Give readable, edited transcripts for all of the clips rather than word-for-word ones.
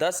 10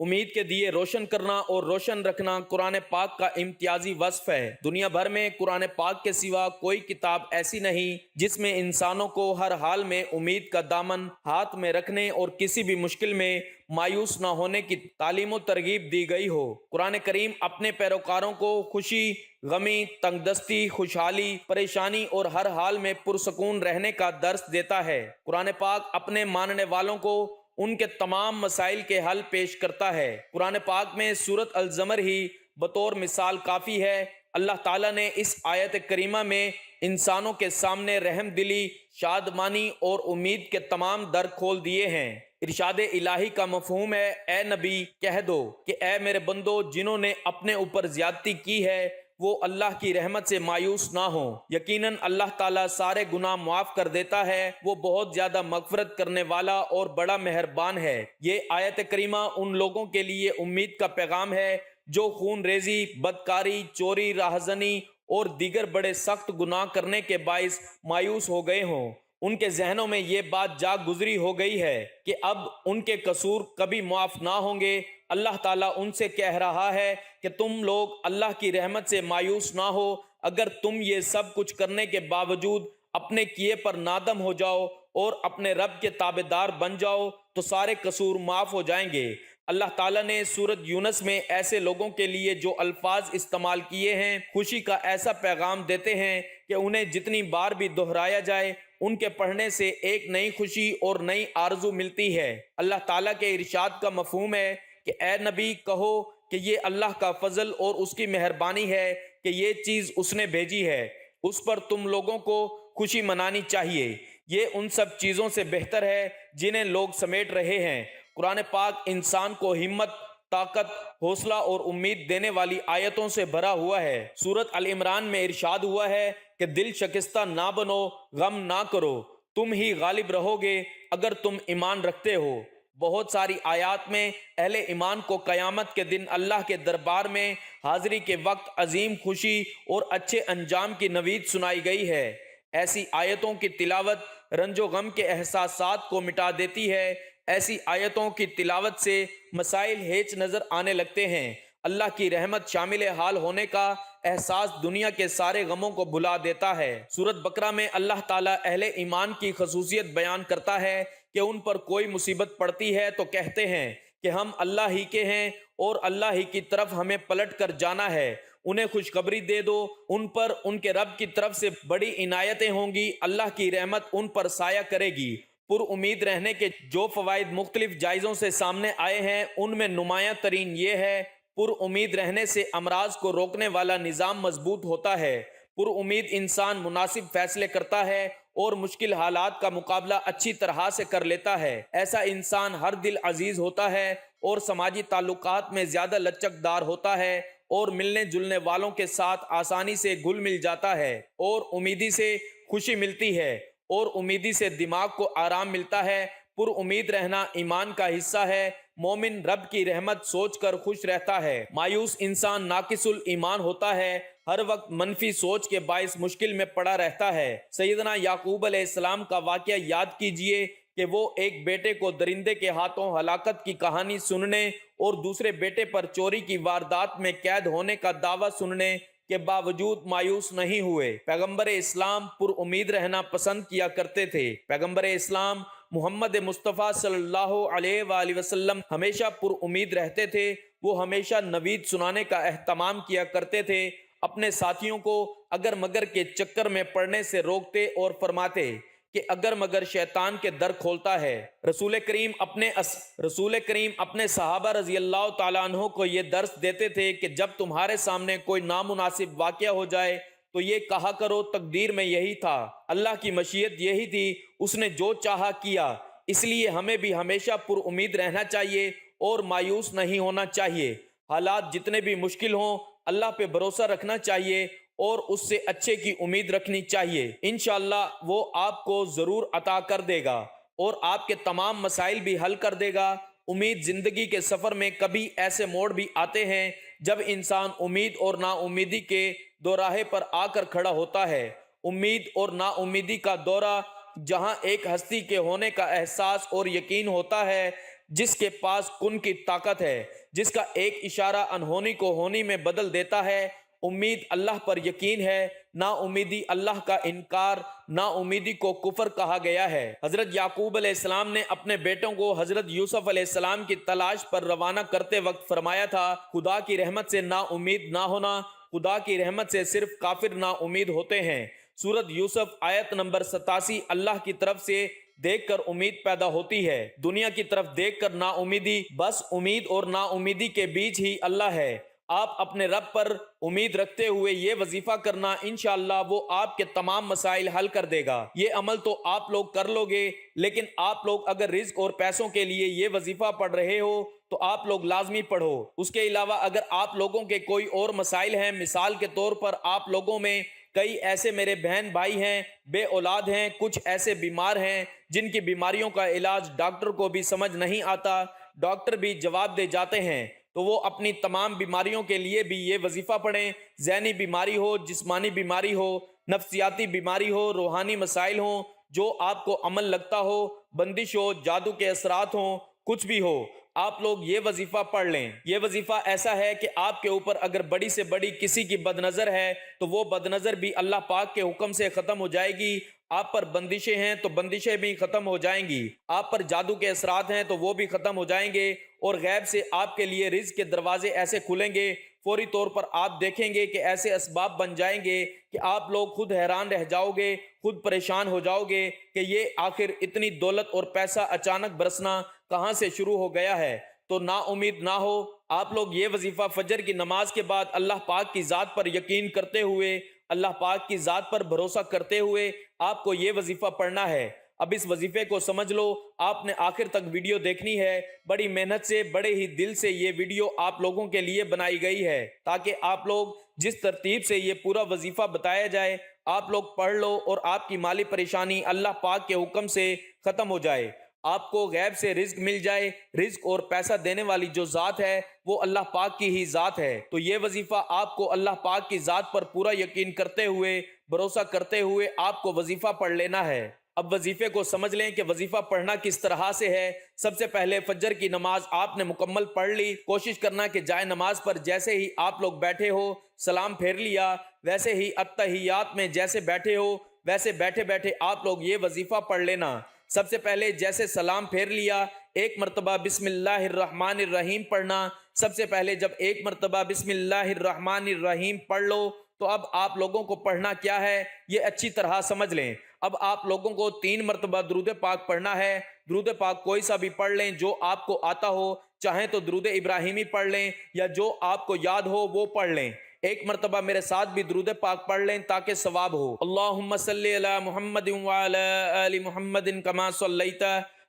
امید کے دیے روشن کرنا اور روشن رکھنا قرآن پاک کا امتیازی وصف ہے۔ دنیا بھر میں قرآن پاک کے سوا کوئی کتاب ایسی نہیں جس میں انسانوں کو ہر حال میں امید کا دامن ہاتھ میں رکھنے اور کسی بھی مشکل میں مایوس نہ ہونے کی تعلیم و ترغیب دی گئی ہو۔ قرآن کریم اپنے پیروکاروں کو خوشی، غمی، تنگ دستی، خوشحالی، پریشانی اور ہر حال میں پرسکون رہنے کا درس دیتا ہے۔ قرآن پاک اپنے ماننے والوں کو ان کے تمام مسائل کے حل پیش کرتا ہے۔ قرآن پاک میں سورۃ الزمر ہی بطور مثال کافی ہے۔ اللہ تعالیٰ نے اس آیت کریمہ میں انسانوں کے سامنے رحم دلی، شادمانی اور امید کے تمام در کھول دیے ہیں۔ ارشاد الہی کا مفہوم ہے، اے نبی کہہ دو کہ اے میرے بندو، جنہوں نے اپنے اوپر زیادتی کی ہے وہ اللہ کی رحمت سے مایوس نہ ہوں۔ یقیناً اللہ تعالیٰ سارے گناہ معاف کر دیتا ہے، وہ بہت زیادہ مغفرت کرنے والا اور بڑا مہربان ہے۔ یہ آیت کریمہ ان لوگوں کے لیے امید کا پیغام ہے جو خون ریزی، بدکاری، چوری، راہزنی اور دیگر بڑے سخت گناہ کرنے کے باعث مایوس ہو گئے ہوں۔ ان کے ذہنوں میں یہ بات جا گزری ہو گئی ہے کہ اب ان کے قصور کبھی معاف نہ ہوں گے۔ اللہ تعالیٰ ان سے کہہ رہا ہے کہ تم لوگ اللہ کی رحمت سے مایوس نہ ہو۔ اگر تم یہ سب کچھ کرنے کے باوجود اپنے کیے پر نادم ہو جاؤ اور اپنے رب کے تابعدار بن جاؤ تو سارے قصور معاف ہو جائیں گے۔ اللہ تعالیٰ نے سورۃ یونس میں ایسے لوگوں کے لیے جو الفاظ استعمال کیے ہیں خوشی کا ایسا پیغام دیتے ہیں کہ انہیں جتنی بار بھی دہرایا جائے ان کے پڑھنے سے ایک نئی خوشی اور نئی آرزو ملتی ہے۔ اللہ تعالیٰ کے ارشاد کا مفہوم ہے کہ اے نبی کہو کہ یہ اللہ کا فضل اور اس کی مہربانی ہے کہ یہ چیز اس نے بھیجی ہے، اس پر تم لوگوں کو خوشی منانی چاہیے۔ یہ ان سب چیزوں سے بہتر ہے جنہیں لوگ سمیٹ رہے ہیں۔ قرآن پاک انسان کو ہمت، طاقت، حوصلہ اور امید دینے والی آیتوں سے بھرا ہوا ہے۔ سورۃ ال عمران میں ارشاد ہوا ہے کہ دل شکستہ نہ بنو، غم نہ کرو، تم ہی غالب رہو گے اگر تم ایمان رکھتے ہو۔ بہت ساری آیات میں اہل ایمان کو قیامت کے دن اللہ کے دربار میں حاضری کے وقت عظیم خوشی اور اچھے انجام کی نوید سنائی گئی ہے۔ ایسی آیتوں کی تلاوت رنج و غم کے احساسات کو مٹا دیتی ہے۔ ایسی آیتوں کی تلاوت سے مسائل ہیچ نظر آنے لگتے ہیں۔ اللہ کی رحمت شامل حال ہونے کا احساس دنیا کے سارے غموں کو بھلا دیتا ہے۔ سورۃ بقرہ میں اللہ تعالیٰ اہل ایمان کی خصوصیت بیان کرتا ہے کہ ان پر کوئی مصیبت پڑتی ہے تو کہتے ہیں کہ ہم اللہ ہی کے ہیں اور اللہ ہی کی طرف ہمیں پلٹ کر جانا ہے۔ انہیں خوشخبری دے دو، ان پر ان کے رب کی طرف سے بڑی عنایتیں ہوں گی، اللہ کی رحمت ان پر سایہ کرے گی۔ پر امید رہنے کے جو فوائد مختلف جائزوں سے سامنے آئے ہیں ان میں نمایاں ترین یہ ہے، پر امید رہنے سے امراض کو روکنے والا نظام مضبوط ہوتا ہے۔ پر امید انسان مناسب فیصلے کرتا ہے اور مشکل حالات کا مقابلہ اچھی طرح سے کر لیتا ہے۔ ایسا انسان ہر دل عزیز ہوتا ہے اور سماجی تعلقات میں زیادہ لچک دار ہوتا ہے اور ملنے جلنے والوں کے ساتھ آسانی سے گھل مل جاتا ہے، اور امیدی سے خوشی ملتی ہے اور امیدی سے دماغ کو آرام ملتا ہے۔ پر امید رہنا ایمان کا حصہ ہے۔ مومن رب کی رحمت سوچ کر خوش رہتا ہے۔ مایوس انسان ناقص الایمان ہوتا ہے، ہر وقت منفی سوچ کے باعث مشکل میں پڑا رہتا ہے۔ سیدنا یعقوب علیہ السلام کا واقعہ یاد کیجئے کہ وہ ایک بیٹے کو درندے کے ہاتھوں ہلاکت کی کہانی سننے اور دوسرے بیٹے پر چوری کی واردات میں قید ہونے کا دعویٰ سننے کے باوجود مایوس نہیں ہوئے۔ پیغمبر اسلام پر امید رہنا پسند کیا کرتے تھے۔ پیغمبر اسلام محمد مصطفیٰ صلی اللہ علیہ وآلہ وسلم ہمیشہ پر امید رہتے تھے۔ وہ ہمیشہ نوید سنانے کا اہتمام کیا کرتے تھے، اپنے ساتھیوں کو اگر مگر کے چکر میں پڑنے سے روکتے اور فرماتے کہ اگر مگر شیطان کے در کھولتا ہے۔ رسول کریم اپنے صحابہ رضی اللہ تعالیٰ عنہ کو یہ درس دیتے تھے کہ جب تمہارے سامنے کوئی نامناسب واقعہ ہو جائے تو یہ کہا کرو تقدیر میں یہی تھا، اللہ کی مشیت یہی تھی، اس نے جو چاہا کیا۔ اس لیے ہمیں بھی ہمیشہ پر امید رہنا چاہیے اور مایوس نہیں ہونا چاہیے۔ حالات جتنے بھی مشکل ہوں اللہ پہ بھروسہ رکھنا چاہیے اور اس سے اچھے کی امید رکھنی چاہیے۔ انشاءاللہ وہ آپ کو ضرور عطا کر دے گا اور آپ کے تمام مسائل بھی حل کر دے گا۔ امید زندگی کے سفر میں کبھی ایسے موڑ بھی آتے ہیں جب انسان امید اور نا امیدی کے دوراہے پر آ کر کھڑا ہوتا ہے۔ امید اور نا امیدی کا دورہ جہاں ایک ہستی کے ہونے کا احساس اور یقین ہوتا ہے، جس کے پاس کن کی طاقت ہے، جس کا ایک اشارہ انہونی کو ہونی میں بدل دیتا ہے۔ امید اللہ پر یقین ہے، نا امیدی اللہ کا انکار، نا امیدی کو کفر کہا گیا ہے۔ حضرت یعقوب علیہ السلام نے اپنے بیٹوں کو حضرت یوسف علیہ السلام کی تلاش پر روانہ کرتے وقت فرمایا تھا، خدا کی رحمت سے نا امید نہ ہونا، خدا کی رحمت سے صرف کافر نا امید ہوتے ہیں۔ سورۃ یوسف آیت نمبر 87۔ اللہ کی طرف سے دیکھ کر امید پیدا ہوتی ہے، دنیا کی طرف دیکھ کر نا امیدی، بس امید اور نا امیدی کے بیچ ہی اللہ ہے۔ آپ اپنے رب پر امید رکھتے ہوئے یہ وظیفہ کرنا، انشاءاللہ وہ آپ کے تمام مسائل حل کر دے گا۔ یہ عمل تو آپ لوگ کر لو گے، لیکن آپ لوگ اگر رزق اور پیسوں کے لیے یہ وظیفہ پڑھ رہے ہو تو آپ لوگ لازمی پڑھو۔ اس کے علاوہ اگر آپ لوگوں کے کوئی اور مسائل ہیں، مثال کے طور پر آپ لوگوں میں کئی ایسے میرے بہن بھائی ہیں بے اولاد ہیں، کچھ ایسے بیمار ہیں جن کی بیماریوں کا علاج ڈاکٹر کو بھی سمجھ نہیں آتا، ڈاکٹر بھی جواب دے جاتے ہیں، تو وہ اپنی تمام بیماریوں کے لیے بھی یہ وظیفہ پڑھیں۔ ذہنی بیماری ہو، جسمانی بیماری ہو، نفسیاتی بیماری ہو، روحانی مسائل ہوں، جو آپ کو عمل لگتا ہو، بندش ہو، جادو کے اثرات ہوں، کچھ بھی ہو، آپ لوگ یہ وظیفہ پڑھ لیں۔ یہ وظیفہ ایسا ہے کہ آپ کے اوپر اگر بڑی سے بڑی کسی کی بد نظر ہے تو وہ بد نظر بھی اللہ پاک کے حکم سے ختم ہو جائے گی۔ آپ پر بندشیں ہیں تو بندشیں بھی ختم ہو جائیں گی، آپ پر جادو کے اثرات ہیں تو وہ بھی ختم ہو جائیں گے، اور غیب سے آپ کے لیے رزق کے دروازے ایسے کھلیں گے، فوری طور پر آپ دیکھیں گے کہ ایسے اسباب بن جائیں گے کہ آپ لوگ خود حیران رہ جاؤ گے، خود پریشان ہو جاؤ گے کہ یہ آخر اتنی دولت اور پیسہ اچانک برسنا کہاں سے شروع ہو گیا ہے۔ تو نا امید نہ ہو، آپ لوگ یہ وظیفہ فجر کی نماز کے بعد اللہ پاک کی ذات پر یقین کرتے ہوئے، اللہ پاک کی ذات پر بھروسہ کرتے ہوئے آپ کو یہ وظیفہ پڑھنا ہے۔ اب اس وظیفے کو سمجھ لو، آپ نے آخر تک ویڈیو دیکھنی ہے، بڑی محنت سے، بڑے ہی دل سے یہ ویڈیو آپ لوگوں کے لیے بنائی گئی ہے، تاکہ آپ لوگ جس ترتیب سے یہ پورا وظیفہ بتایا جائے آپ لوگ پڑھ لو اور آپ کی مالی پریشانی اللہ پاک کے حکم سے ختم ہو جائے، آپ کو غیب سے رزق مل جائے۔ رزق اور پیسہ دینے والی جو ذات ہے وہ اللہ پاک کی ہی ذات ہے۔ تو یہ وظیفہ آپ کو اللہ پاک کی ذات پر پورا یقین کرتے ہوئے، بھروسہ کرتے ہوئے آپ کو وظیفہ پڑھ لینا ہے۔ اب وظیفے کو سمجھ لیں کہ وظیفہ پڑھنا کس طرح سے ہے۔ سب سے پہلے فجر کی نماز آپ نے مکمل پڑھ لی، کوشش کرنا کہ جائے نماز پر جیسے ہی آپ لوگ بیٹھے ہو سلام پھیر لیا، ویسے ہی التحیات میں جیسے بیٹھے ہو ویسے بیٹھے بیٹھے آپ لوگ یہ وظیفہ پڑھ لینا۔ سب سے پہلے جیسے سلام پھیر لیا، ایک مرتبہ بسم اللہ الرحمن الرحیم پڑھنا۔ سب سے پہلے جب ایک مرتبہ بسم اللہ الرحمن الرحیم پڑھ لو تو اب آپ لوگوں کو پڑھنا کیا ہے یہ اچھی طرح سمجھ لیں۔ اب آپ لوگوں کو 3 مرتبہ درود پاک پڑھنا ہے۔ درود پاک کوئی سا بھی پڑھ لیں جو آپ کو آتا ہو، چاہیں تو درود ابراہیمی پڑھ لیں یا جو آپ کو یاد ہو وہ پڑھ لیں۔ ایک مرتبہ میرے ساتھ بھی درود پاک پڑھ لیں تاکہ ثواب ہو۔ اللہم صلی علی محمد وعلی آل محمد کما صلیت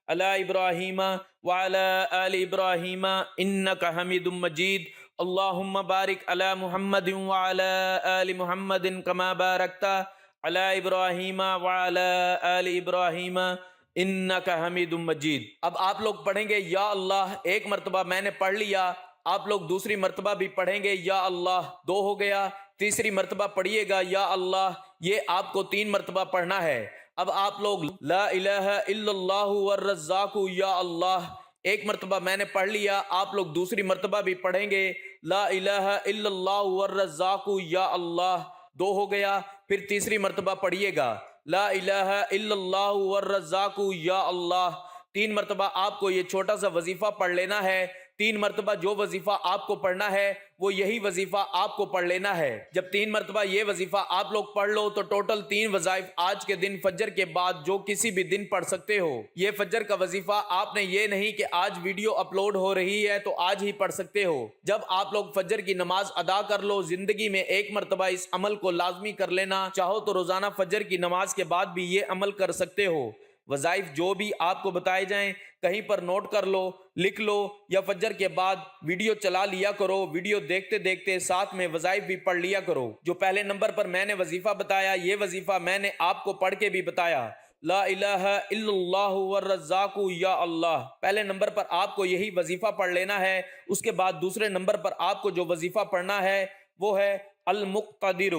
علی ابراہیم وعلی آل ابراہیم انک حمید مجید۔ اللہم بارک علی محمد وعلی آل محمد کما بارکت علی ابراہیم وعلی آل ابراہیم انک حمید مجید۔ اب آپ لوگ پڑھیں گے یا اللہ، ایک مرتبہ میں نے پڑھ لیا، آپ لوگ دوسری مرتبہ بھی پڑھیں گے یا اللہ، 2 ہو گیا۔ تیسری مرتبہ پڑھیے گا یا اللہ، یہ آپ کو 3 مرتبہ پڑھنا ہے۔ اب آپ لوگ لا الہ الا اللہ والرزاق یا اللہ، ایک مرتبہ میں نے پڑھ لیا، آپ لوگ دوسری مرتبہ بھی پڑھیں گے لا الہ الا اللہ والرزاق یا اللہ، 2 ہو گیا۔ پھر تیسری مرتبہ پڑھیے گا لا الہ الا اللہ والرزاق یا اللہ، 3 مرتبہ آپ کو یہ چھوٹا سا وظیفہ پڑھ لینا ہے۔ 3 مرتبہ جو وظیفہ آپ کو پڑھنا ہے وہ یہی وظیفہ آپ کو پڑھ لینا ہے۔ جب 3 مرتبہ یہ وظیفہ آپ لوگ پڑھ لو تو ٹوٹل 3 وظائف آج کے دن فجر کے بعد جو کسی بھی دن پڑھ سکتے ہو۔ یہ فجر کا وظیفہ آپ نے یہ نہیں کہ آج ویڈیو اپلوڈ ہو رہی ہے تو آج ہی پڑھ سکتے ہو۔ جب آپ لوگ فجر کی نماز ادا کر لو، زندگی میں ایک مرتبہ اس عمل کو لازمی کر لینا، چاہو تو روزانہ فجر کی نماز کے بعد بھی یہ عمل کر سکتے ہو۔ وظائف جو بھی آپ کو بتائے جائیں کہیں پر نوٹ کر لو، لکھ لو، یا فجر کے بعد ویڈیو چلا لیا کرو، ویڈیو دیکھتے دیکھتے ساتھ میں وظائف بھی پڑھ لیا کرو۔ جو پہلے نمبر پر میں نے وظیفہ بتایا، یہ وظیفہ میں نے آپ کو پڑھ کے بھی بتایا، لا الہ الا اللہ والرزاق یا اللہ، پہلے نمبر پر آپ کو یہی وظیفہ پڑھ لینا ہے۔ اس کے بعد دوسرے نمبر پر آپ کو جو وظیفہ پڑھنا ہے وہ ہے المقتدر،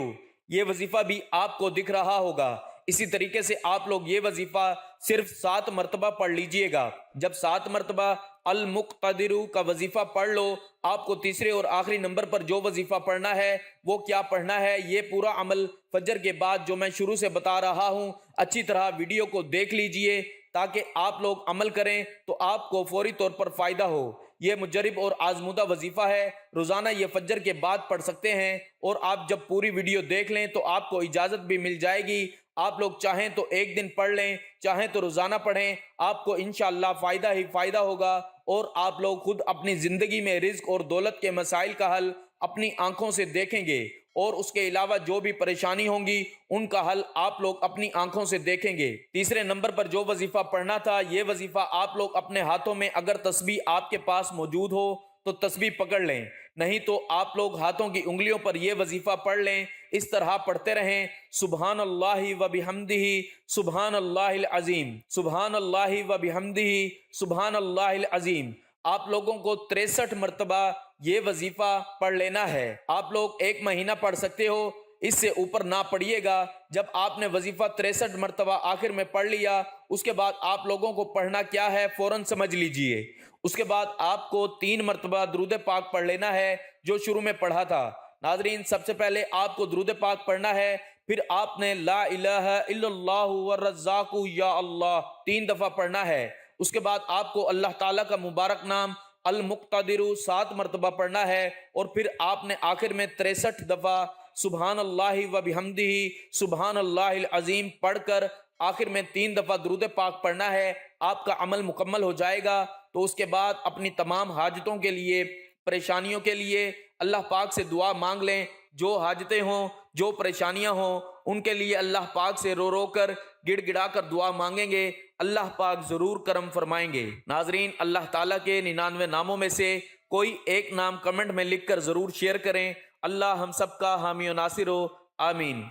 یہ وظیفہ بھی آپ کو دکھ رہا ہوگا۔ اسی طریقے سے آپ لوگ یہ وظیفہ صرف 7 مرتبہ پڑھ لیجئے گا۔ جب 7 مرتبہ المقتدرو کا وظیفہ پڑھ لو۔ آپ کو تیسرے اور آخری نمبر پر جو وظیفہ پڑھنا ہے وہ کیا پڑھنا ہے، یہ پورا عمل فجر کے بعد جو میں شروع سے بتا رہا ہوں اچھی طرح ویڈیو کو دیکھ لیجئے تاکہ آپ لوگ عمل کریں تو آپ کو فوری طور پر فائدہ ہو۔ یہ مجرب اور آزمودہ وظیفہ ہے، روزانہ یہ فجر کے بعد پڑھ سکتے ہیں، اور آپ جب پوری ویڈیو دیکھ لیں تو آپ کو اجازت بھی مل جائے گی۔ آپ لوگ چاہیں تو ایک دن پڑھ لیں، چاہیں تو روزانہ پڑھیں، آپ کو انشاءاللہ فائدہ ہی فائدہ ہوگا، اور آپ لوگ خود اپنی زندگی میں رزق اور دولت کے مسائل کا حل اپنی آنکھوں سے دیکھیں گے، اور اس کے علاوہ جو بھی پریشانی ہوں گی ان کا حل آپ لوگ اپنی آنکھوں سے دیکھیں گے۔ تیسرے نمبر پر جو وظیفہ پڑھنا تھا، یہ وظیفہ آپ لوگ اپنے ہاتھوں میں اگر تسبیح آپ کے پاس موجود ہو تو تسبیح پکڑ لیں، نہیں تو آپ لوگ ہاتھوں کی انگلیوں پر یہ وظیفہ پڑھ لیں، اس طرح پڑھتے رہیں، سبحان اللہ و بحمدہ سبحان اللہ العظیم، سبحان اللہ و بحمدہ سبحان اللہ العظیم۔ آپ لوگوں کو 63 مرتبہ یہ وظیفہ پڑھ لینا ہے۔ آپ لوگ 1 مہینہ پڑھ سکتے ہو، اس سے اوپر نہ پڑھیے گا۔ جب آپ نے وظیفہ 63 مرتبہ آخر میں پڑھ لیا، اس کے بعد آپ لوگوں کو پڑھنا کیا ہے فوراً سمجھ لیجئے۔ اس کے بعد آپ کو 3 مرتبہ درود پاک پڑھ لینا ہے جو شروع میں پڑھا تھا۔ ناظرین، سب سے پہلے آپ کو درود پاک پڑھنا ہے، پھر آپ نے لا الہ الا اللہ والرزاق یا اللہ 3 دفعہ پڑھنا ہے۔ اس کے بعد آپ کو اللہ تعالیٰ کا مبارک نام المقتدر 7 مرتبہ پڑھنا ہے، اور پھر آپ نے آخر میں 63 دفعہ سبحان اللہ و بحمدہ سبحان اللہ العظیم پڑھ کر آخر میں 3 دفعہ درود پاک پڑھنا ہے۔ آپ کا عمل مکمل ہو جائے گا۔ تو اس کے بعد اپنی تمام حاجتوں کے لیے، پریشانیوں کے لیے اللہ پاک سے دعا مانگ لیں۔ جو حاجتیں ہوں، جو پریشانیاں ہوں، ان کے لیے اللہ پاک سے رو رو کر، گڑ گڑا کر دعا مانگیں گے، اللہ پاک ضرور کرم فرمائیں گے۔ ناظرین، اللہ تعالیٰ کے 99 ناموں میں سے کوئی ایک نام کمنٹ میں لکھ کر ضرور شیئر کریں۔ اللہ ہم سب کا حامی و ناصر ہو، آمین۔